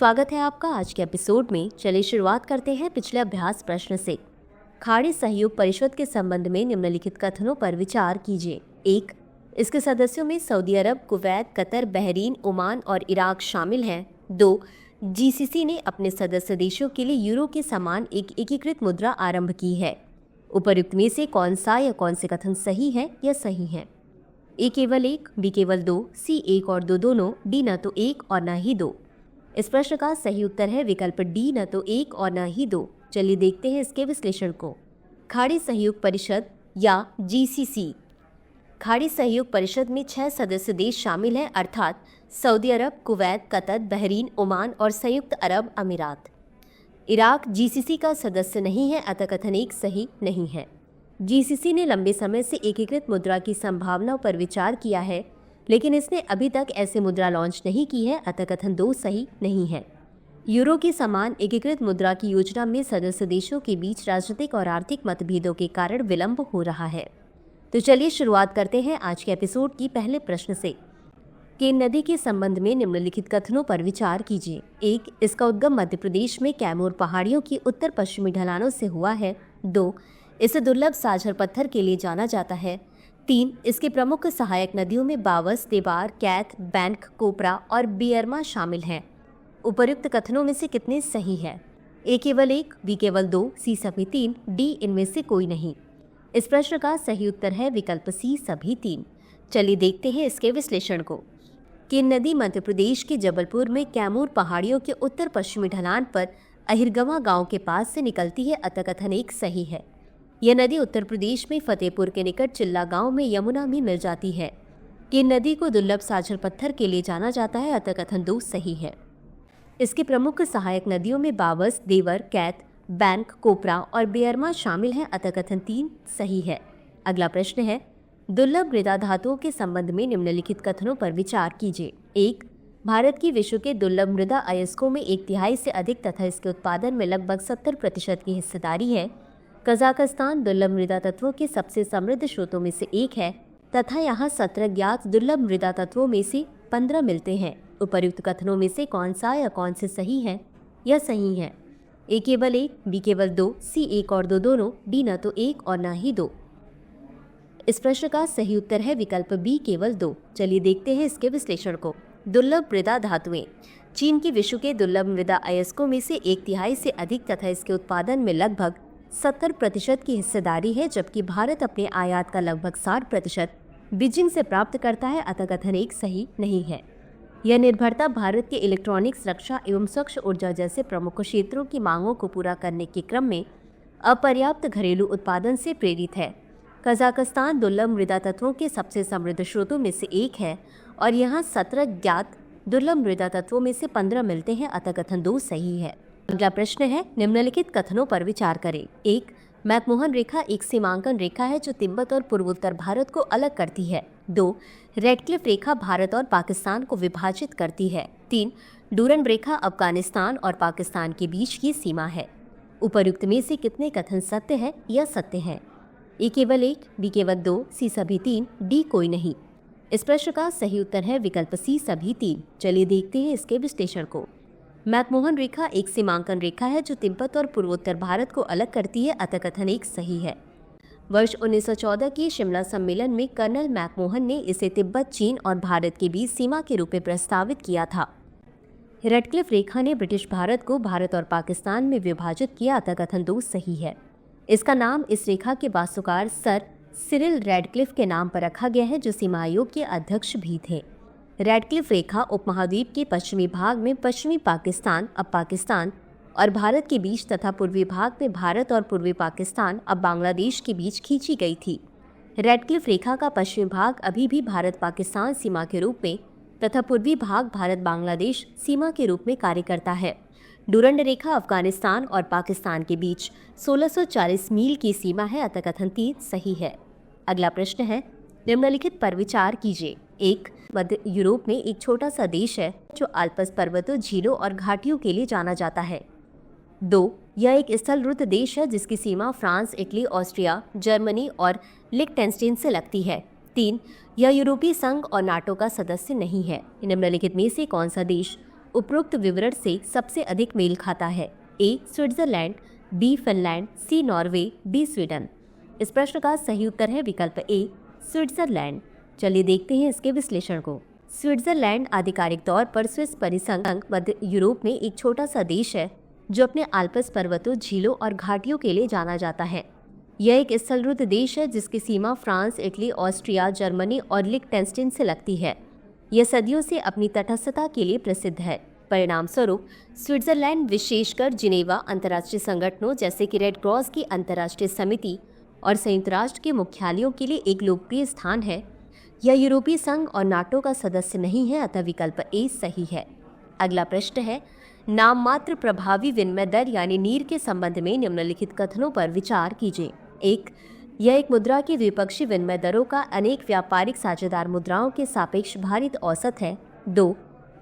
स्वागत है आपका आज के एपिसोड में। चलिए शुरुआत करते हैं पिछले अभ्यास प्रश्न से। खाड़ी सहयोग परिषद के संबंध में निम्नलिखित कथनों पर विचार कीजिए। 1. इसके सदस्यों में सऊदी अरब, कुवैत, कतर, बहरीन, ओमान और इराक शामिल हैं। 2. जीसीसी ने अपने सदस्य देशों के लिए यूरो के समान एक एकीकृत मुद्रा आरंभ की है। उपर्युक्त में से कौन सा या कौन से कथन सही है या सही है? ए केवल 1, बी केवल 2, सी 1 और 2 दोनों, डी न तो 1 और न ही 2। इस प्रश्न का सही उत्तर है विकल्प डी, न तो 1 और न ही 2। चलिए देखते हैं इसके विश्लेषण को। खाड़ी सहयोग परिषद या जीसीसी। खाड़ी सहयोग परिषद में 6 सदस्य देश शामिल हैं, अर्थात सऊदी अरब, कुवैत, कतर, बहरीन, ओमान और संयुक्त अरब अमीरात। इराक जीसीसी का सदस्य नहीं है, अतः कथन 1 सही नहीं है। जीसीसी ने लंबे समय से एकीकृत मुद्रा की संभावनाओं पर विचार किया है, लेकिन इसने अभी तक ऐसे मुद्रा लॉन्च नहीं की है, अतः कथन 2 सही नहीं है। यूरो के समान एकीकृत मुद्रा की योजना में सदस्य देशों के बीच राजनीतिक और आर्थिक मतभेदों के कारण विलंब हो रहा है। तो चलिए शुरुआत करते हैं आज के एपिसोड की पहले प्रश्न से। केन नदी के संबंध में निम्नलिखित कथनों पर विचार कीजिए। 1. इसका उद्गम मध्य प्रदेश में कैमूर पहाड़ियों की उत्तर पश्चिमी ढलानों से हुआ है। 2. इसे दुर्लभ साझर पत्थर के लिए जाना जाता है। 3. इसके प्रमुख सहायक नदियों में बावस, देबार, कैथ, बैंक, कोपरा और बियरमा शामिल हैं। उपर्युक्त कथनों में से कितने सही हैं? ए केवल 1, बी केवल 2, सी सभी 3, डी इनमें से कोई नहीं। इस प्रश्न का सही उत्तर है विकल्प सी सभी 3। चलिए देखते हैं इसके विश्लेषण को। केन नदी मध्य प्रदेश के जबलपुर में कैमूर पहाड़ियों के उत्तर पश्चिमी ढलान पर अहिरगवा गांव के पास से निकलती है, अतः कथन 1 सही है। यह नदी उत्तर प्रदेश में फतेहपुर के निकट चिल्ला गांव में यमुना में मिल जाती है। केन नदी को दुर्लभ साझर पत्थर के लिए जाना जाता है, अतः कथन 2 सही है। इसके प्रमुख सहायक नदियों में बावस, देवर, कैथ, बैंक, कोपरा और बियरमा शामिल हैं, अतः कथन 3 सही है। अगला प्रश्न है, दुर्लभ मृदा धातुओं के संबंध में निम्नलिखित कथनों पर विचार कीजिए। 1. भारत की विश्व के दुर्लभ मृदा अयस्कों में 1/3 से अधिक तथा इसके उत्पादन में लगभग 70% की हिस्सेदारी है। कजाकिस्तान दुर्लभ मृदा तत्वों के सबसे समृद्ध स्रोतों में से एक है तथा यहाँ 17 ज्ञात दुर्लभ मृदा तत्वों में से 15 मिलते हैं। उपर्युक्त कथनों में से कौन सा या कौन से सही है या सही है? ए केवल 1, बी केवल 2, सी 1 और 2 दोनों, डी न तो 1 और न ही 2। इस प्रश्न का सही उत्तर है विकल्प बी केवल 2। चलिए देखते हैं इसके विश्लेषण को। दुर्लभ मृदा धातुएं। चीन की विश्व के दुर्लभ मृदा अयस्कों में से 1/3 से अधिक तथा इसके उत्पादन में लगभग 70% की हिस्सेदारी है, जबकि भारत अपने आयात का लगभग 60% बीजिंग से प्राप्त करता है, अतः कथन 1 सही नहीं है। यह निर्भरता भारत के इलेक्ट्रॉनिक्स, रक्षा एवं स्वच्छ ऊर्जा जैसे प्रमुख क्षेत्रों की मांगों को पूरा करने के क्रम में अपर्याप्त घरेलू उत्पादन से प्रेरित है। कजाकिस्तान दुर्लभ मृदा तत्वों के सबसे समृद्ध स्रोतों में से एक है और यहाँ 17 ज्ञात दुर्लभ मृदा तत्वों में से 15 मिलते हैं, अतः कथन 2 सही है। अगला प्रश्न है, निम्नलिखित कथनों पर विचार करें। 1. मैकमोहन रेखा एक सीमांकन रेखा है जो तिब्बत और पूर्वोत्तर भारत को अलग करती है। 2. रेडक्लिफ रेखा भारत और पाकिस्तान को विभाजित करती है। 3. डूरंड रेखा अफगानिस्तान और पाकिस्तान के बीच की सीमा है। उपर्युक्त में से कितने कथन सत्य है या सत्य है? ए केवल 1, बी केवल 2, सी सभी 3, डी कोई नहीं। इस प्रश्न का सही उत्तर है विकल्प सी सभी 3। चलिए देखते हैं इसके विश्लेषण को। मैकमोहन रेखा एक सीमांकन रेखा है जो तिब्बत और पूर्वोत्तर भारत को अलग करती है, अतः कथन 1 सही है। वर्ष 1914 के शिमला सम्मेलन में कर्नल मैकमोहन ने इसे तिब्बत, चीन और भारत के बीच सीमा के रूप में प्रस्तावित किया था। रेडक्लिफ रेखा ने ब्रिटिश भारत को भारत और पाकिस्तान में विभाजित किया, अतः कथन 2 सही है। इसका नाम इस रेखा के वास्तुकार सर सिरिल रेडक्लिफ के नाम पर रखा गया है, जो सीमा आयोग के अध्यक्ष भी थे। रेडक्लिफ रेखा उपमहाद्वीप के पश्चिमी भाग में पश्चिमी पाकिस्तान, अब पाकिस्तान और भारत के बीच तथा पूर्वी भाग में भारत और पूर्वी पाकिस्तान, अब बांग्लादेश के बीच खींची गई थी। रेडक्लिफ रेखा का पश्चिमी भाग अभी भी भारत पाकिस्तान सीमा के रूप में तथा पूर्वी भाग भारत बांग्लादेश सीमा के रूप में कार्य करता है। डूरंड रेखा अफगानिस्तान और पाकिस्तान के बीच 1640 मील की सीमा है, अतः कथन 3 सही है। अगला प्रश्न है, निम्नलिखित पर विचार कीजिए। 1. मध्य यूरोप में एक छोटा सा देश है जो आल्प्स पर्वतों, झीलों और घाटियों के लिए जाना जाता है। 2. यह एक स्थलरुद्ध देश है जिसकी सीमा फ्रांस, इटली, ऑस्ट्रिया, जर्मनी और लिechtenstein से लगती है। 3. यह यूरोपीय संघ और नाटो का सदस्य नहीं है। निम्नलिखित में से कौन सा देश उपरोक्त विवरण से सबसे अधिक मेल खाता है? ए स्विट्जरलैंड, बी फिनलैंड, सी नॉर्वे, डी स्वीडन। इस प्रश्न का सही उत्तर है विकल्प ए स्विट्जरलैंड। चलिए देखते हैं इसके विश्लेषण को। स्विट्जरलैंड आधिकारिक तौर पर स्विस परिसंघ मध्य यूरोप में एक छोटा सा देश है जो अपने आल्प्स पर्वतों, झीलों और घाटियों के लिए जाना जाता है। यह एक स्थलरुद्ध देश है जिसकी सीमा फ्रांस, इटली, ऑस्ट्रिया, जर्मनी और लिechtenstein से लगती है। यह सदियों से अपनी तटस्थता के लिए प्रसिद्ध है। परिणाम स्वरूप स्विट्जरलैंड विशेषकर जिनेवा अंतर्राष्ट्रीय संगठनों जैसे कि रेड क्रॉस की अंतर्राष्ट्रीय समिति और संयुक्त राष्ट्र के मुख्यालयों के लिए एक लोकप्रिय स्थान है। यह यूरोपीय संघ और नाटो का सदस्य नहीं है, अतः विकल्प ए सही है। अगला प्रश्न है, नाम मात्र प्रभावी विनिमय दर यानी नीर के संबंध में निम्नलिखित कथनों पर विचार कीजिए। एक, यह एक मुद्रा की द्विपक्षीय विनिमय दरों का अनेक व्यापारिक साझेदार मुद्राओं के सापेक्ष भारित औसत है। 2,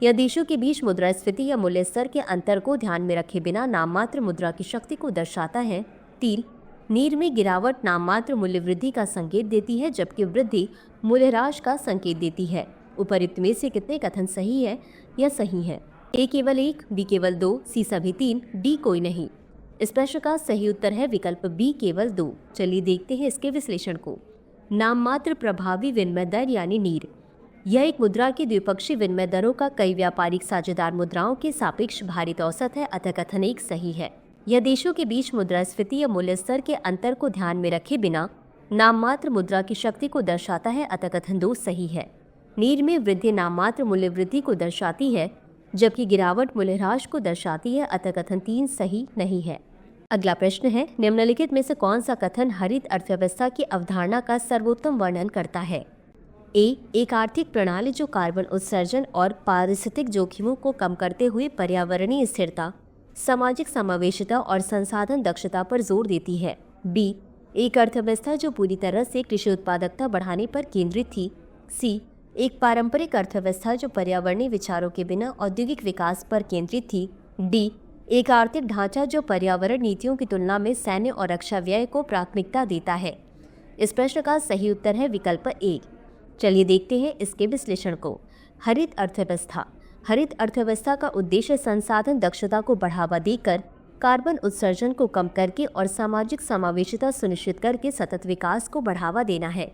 यह देशों के बीच मुद्रास्फीति या मूल्य स्तर के अंतर को ध्यान में रखे बिना नाममात्र मुद्रा की शक्ति को दर्शाता है। 3, नीर में गिरावट नाममात्र मूल्य वृद्धि का संकेत देती है जबकि वृद्धि मूल्यह्रास का संकेत देती है। उपरोक्त में से कितने कथन सही है या सही है? ए केवल 1, बी केवल 2, सी सभी 3, डी कोई नहीं। इस प्रश्न का सही उत्तर है विकल्प बी केवल 2। चलिए देखते हैं इसके विश्लेषण को। नाममात्र प्रभावी विनिमय दर यानी नीर, यह एक मुद्रा की द्विपक्षीय विनिमय दरों का कई व्यापारिक साझेदार मुद्राओं के सापेक्ष भारित औसत है, अतः कथन 1 सही है। यह देशों के बीच मुद्रास्फीति या मूल्य स्तर के अंतर को ध्यान में रखे बिना नाममात्र मुद्रा की शक्ति को दर्शाता है, अतः कथन 2 सही है। नीर में वृद्धि नाममात्र मूल्य वृद्धि को दर्शाती है जबकि गिरावट मूल्यह्रास को दर्शाती है, अतः कथन 3 सही नहीं है। अगला प्रश्न है, निम्नलिखित में से कौन सा कथन हरित अर्थव्यवस्था की अवधारणा का सर्वोत्तम वर्णन करता है? ए, एक आर्थिक प्रणाली जो कार्बन उत्सर्जन और पारिस्थितिक जोखिमों को कम करते हुए पर्यावरणीय स्थिरता, सामाजिक समावेशिता और संसाधन दक्षता पर जोर देती है। बी, एक अर्थव्यवस्था जो पूरी तरह से कृषि उत्पादकता बढ़ाने पर केंद्रित थी। सी, एक पारंपरिक अर्थव्यवस्था जो पर्यावरणीय विचारों के बिना औद्योगिक विकास पर केंद्रित थी। डी, एक आर्थिक ढांचा जो पर्यावरण नीतियों की तुलना में सैन्य और रक्षा व्यय को प्राथमिकता देता है। इस प्रश्न का सही उत्तर है विकल्प ए। चलिए देखते हैं इसके विश्लेषण को। हरित अर्थव्यवस्था, हरित अर्थव्यवस्था का उद्देश्य संसाधन दक्षता को बढ़ावा देकर कार्बन उत्सर्जन को कम करके और सामाजिक समावेशिता सुनिश्चित करके सतत विकास को बढ़ावा देना है।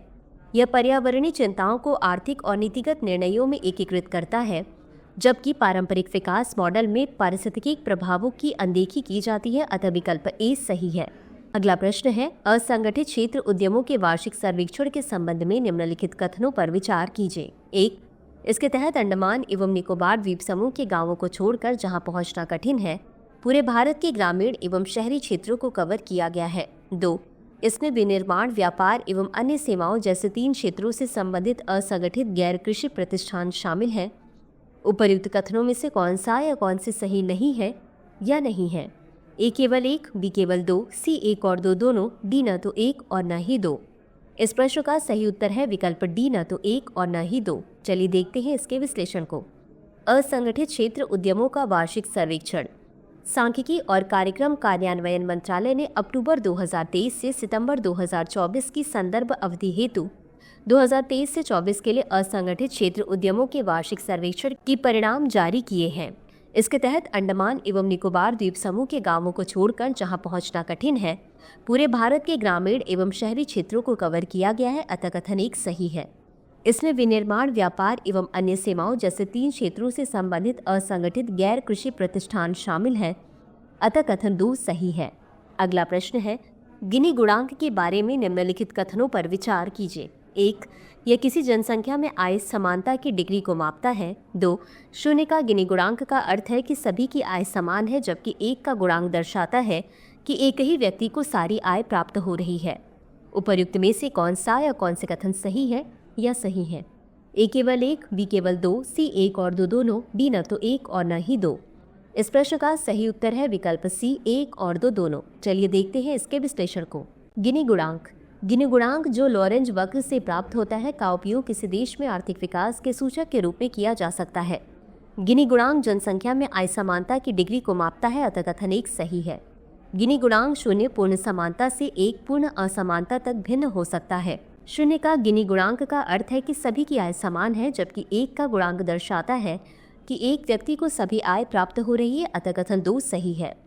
यह पर्यावरणीय चिंताओं को आर्थिक और नीतिगत निर्णयों में एकीकृत करता है, जबकि पारंपरिक विकास मॉडल में पारिस्थितिक प्रभावों की अनदेखी की जाती है, अतः विकल्प ए सही है। अगला प्रश्न है, असंगठित क्षेत्र उद्यमों के वार्षिक सर्वेक्षण के संबंध में निम्नलिखित कथनों पर विचार कीजिए। 1, इसके तहत अंडमान एवं निकोबार द्वीप समूह के गांवों को छोड़कर जहां पहुंचना कठिन है, पूरे भारत के ग्रामीण एवं शहरी क्षेत्रों को कवर किया गया है। 2, इसमें विनिर्माण, व्यापार एवं अन्य सेवाओं जैसे 3 क्षेत्रों से संबंधित असंगठित गैर कृषि प्रतिष्ठान शामिल हैं। उपर्युक्त कथनों में से कौन सा या कौन से सही नहीं है या नहीं है? ए केवल 1, बी केवल 2, सी 1 और 2 दोनों, डी न तो 1 और न ही 2। इस प्रश्न का सही उत्तर है विकल्प डी न तो 1 और न ही 2। चलिए देखते हैं इसके विश्लेषण को। असंगठित क्षेत्र उद्यमों का वार्षिक सर्वेक्षण। सांख्यिकी और कार्यक्रम कार्यान्वयन मंत्रालय ने अक्टूबर 2023 से सितंबर 2024 की संदर्भ अवधि हेतु 2023 से 24 के लिए असंगठित क्षेत्र उद्यमों के वार्षिक सर्वेक्षण की परिणाम जारी किए हैं। इसके तहत अंडमान एवं निकोबार द्वीप समूह के गांवों को छोड़कर जहां पहुंचना कठिन है, पूरे भारत के ग्रामीण एवं शहरी क्षेत्रों को कवर किया गया है, अतः कथन 1 सही है। इसमें विनिर्माण, व्यापार एवं अन्य सेवाओं जैसे 3 क्षेत्रों से संबंधित असंगठित गैर कृषि प्रतिष्ठान शामिल हैं, अतः कथन 2 सही है। अगला प्रश्न है, गिनी गुणांक के बारे में निम्नलिखित कथनों पर विचार कीजिए। 1, यह किसी जनसंख्या में आय समानता की डिग्री को मापता है। 2, 0 का गिनी गुणांक का अर्थ है कि सभी की आय समान है, जबकि 1 का गुणांक दर्शाता है कि एक ही व्यक्ति को सारी आय प्राप्त हो रही है। उपर्युक्त में से कौन सा या कौन से कथन सही है या सही है? ए केवल 1, बी केवल 2, सी 1 और 2 दोनों, डी न तो 1 और न ही 2। इस प्रश्न का सही उत्तर है विकल्प सी 1 और 2 दोनों। चलिए देखते हैं इसके विश्लेषण को। गिनी गुणांक, गिनी गुणांक जो लॉरेंज वक्र से प्राप्त होता है का उपयोग किसी देश में आर्थिक विकास के सूचक के रूप में किया जा सकता है। गिनी गुणांक जनसंख्या में आय समानता की डिग्री को मापता है, अतः कथन 1 सही है। गिनी गुणांक 0 पूर्ण समानता से 1 पूर्ण असमानता तक भिन्न हो सकता है। 0 का गिनी गुणांक का अर्थ है कि सभी की आय समान है, जबकि 1 का गुणांक दर्शाता है कि एक व्यक्ति को सभी आय प्राप्त हो रही है, अतः कथन 2 सही है।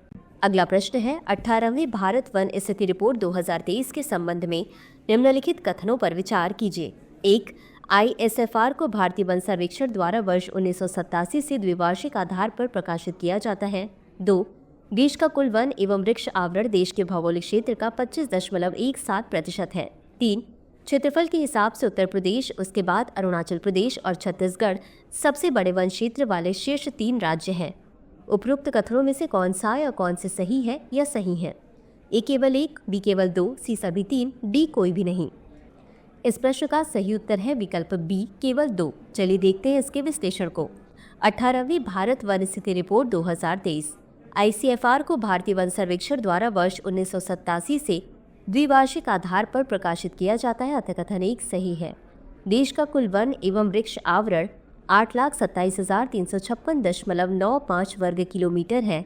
अगला प्रश्न है 18वीं भारत वन स्थिति रिपोर्ट 2023 के संबंध में निम्नलिखित कथनों पर विचार कीजिए। 1. ISFR को भारतीय वन सर्वेक्षण द्वारा वर्ष 1987 से द्विवार्षिक आधार पर प्रकाशित किया जाता है। 2. देश का कुल वन एवं वृक्ष आवरण देश के भौगोलिक क्षेत्र का 25.17% है। 3. क्षेत्रफल के हिसाब से उत्तर प्रदेश, उसके बाद अरुणाचल प्रदेश और छत्तीसगढ़ सबसे बड़े वन क्षेत्र वाले शीर्ष 3 राज्य हैं। उपरोक्त कथनों में से कौन सा या कौन से सही है या सही है? ए केवल 1, बी केवल 2, सी सभी 3, डी कोई भी नहीं। इस प्रश्न का सही उत्तर है विकल्प बी केवल 2। चलिए देखते हैं इसके विश्लेषण को। 18वीं भारत वन स्थिति रिपोर्ट 2023 ICFR को भारतीय वन सर्वेक्षण द्वारा वर्ष 1987 से द्विवार्षिक आधार पर प्रकाशित किया जाता है, अतः कथन 1 सही है। देश का कुल वन एवं वृक्ष आवरण 8,27,356.95 वर्ग किलोमीटर है,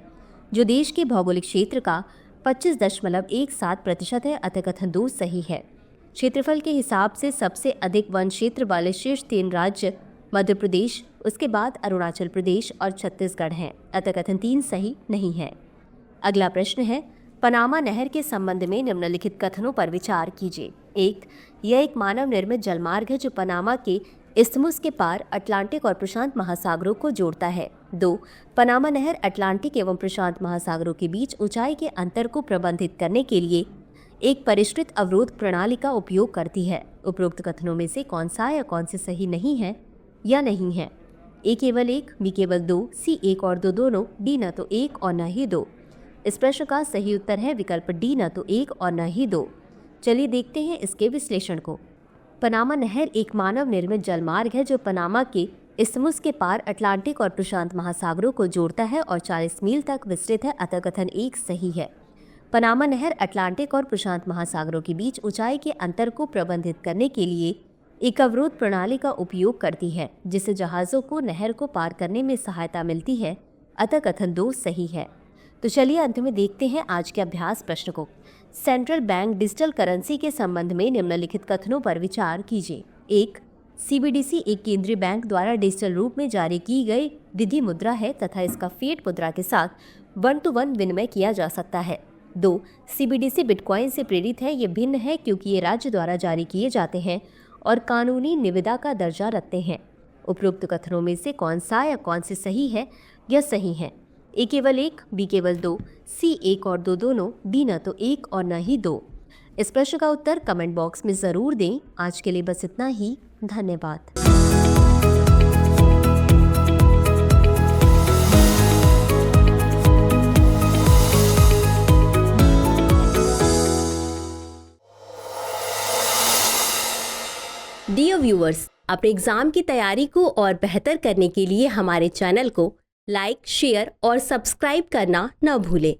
जो देश के भौगोलिक क्षेत्र का 25.17% है, अतः कथन 2 सही है। क्षेत्रफल के हिसाब से सबसे अधिक वन क्षेत्र वाले शीर्ष 3 राज्य मध्य प्रदेश, उसके बाद अरुणाचल प्रदेश और छत्तीसगढ़ हैं, अतः कथन 3 सही नहीं है। अगला प्रश्न है पनामा नहर के संबंध में निम्नलिखित कथनों पर विचार कीजिए। 1. यह एक मानव निर्मित जलमार्ग है जो पनामा के इस्थमुस के पार अटलांटिक और प्रशांत महासागरों को जोड़ता है। 2. पनामा नहर अटलांटिक एवं प्रशांत महासागरों के बीच ऊंचाई के अंतर को प्रबंधित करने के लिए एक परिष्कृत अवरोध प्रणाली का उपयोग करती है। उपरोक्त कथनों में से कौन सा या कौन से सही नहीं है या नहीं है? ए केवल 1, बी केवल 2, सी 1 और 2 दोनों, डी न तो 1 और न ही 2। इस प्रश्न का सही उत्तर है विकल्प डी न तो 1 और न ही 2। चलिए देखते हैं इसके विश्लेषण को। पनामा नहर एक मानव निर्मित जलमार्ग है जो पनामा के इस्थमुस के पार अटलांटिक और प्रशांत महासागरों को जोड़ता है और 40 मील तक विस्तृत है, अतः कथन 1 सही है। पनामा नहर अटलांटिक और प्रशांत महासागरों के बीच ऊंचाई के अंतर को प्रबंधित करने के लिए एक अवरोध प्रणाली का उपयोग करती है, जिससे जहाज़ों को नहर को पार करने में सहायता मिलती है, अतः कथन 2 सही है। तो चलिए अंत में देखते हैं आज के अभ्यास प्रश्न को। सेंट्रल बैंक डिजिटल करेंसी के संबंध में निम्नलिखित कथनों पर विचार कीजिए। 1. CBDC एक केंद्रीय बैंक द्वारा डिजिटल रूप में जारी की गई विधि मुद्रा है तथा इसका फिएट मुद्रा के साथ 1-to-1 विनिमय किया जा सकता है। 2. CBDC बिटकॉइन से प्रेरित है। ये भिन्न है क्योंकि ये राज्य द्वारा जारी किए जाते हैं और कानूनी निविदा का दर्जा रखते हैं। उपरोक्त कथनों में से कौन सा या कौन से सही है या सही है? ए केवल 1, बी केवल 2, सी 1 और 2 दोनों, डी न तो 1 और न ही 2। इस प्रश्न का उत्तर कमेंट बॉक्स में ज़रूर दें। आज के लिए बस इतना ही। धन्यवाद। डियर व्यूअर्स, अपने एग्जाम की तैयारी को और बेहतर करने के लिए हमारे चैनल को लाइक, शेयर और सब्सक्राइब करना न भूलें।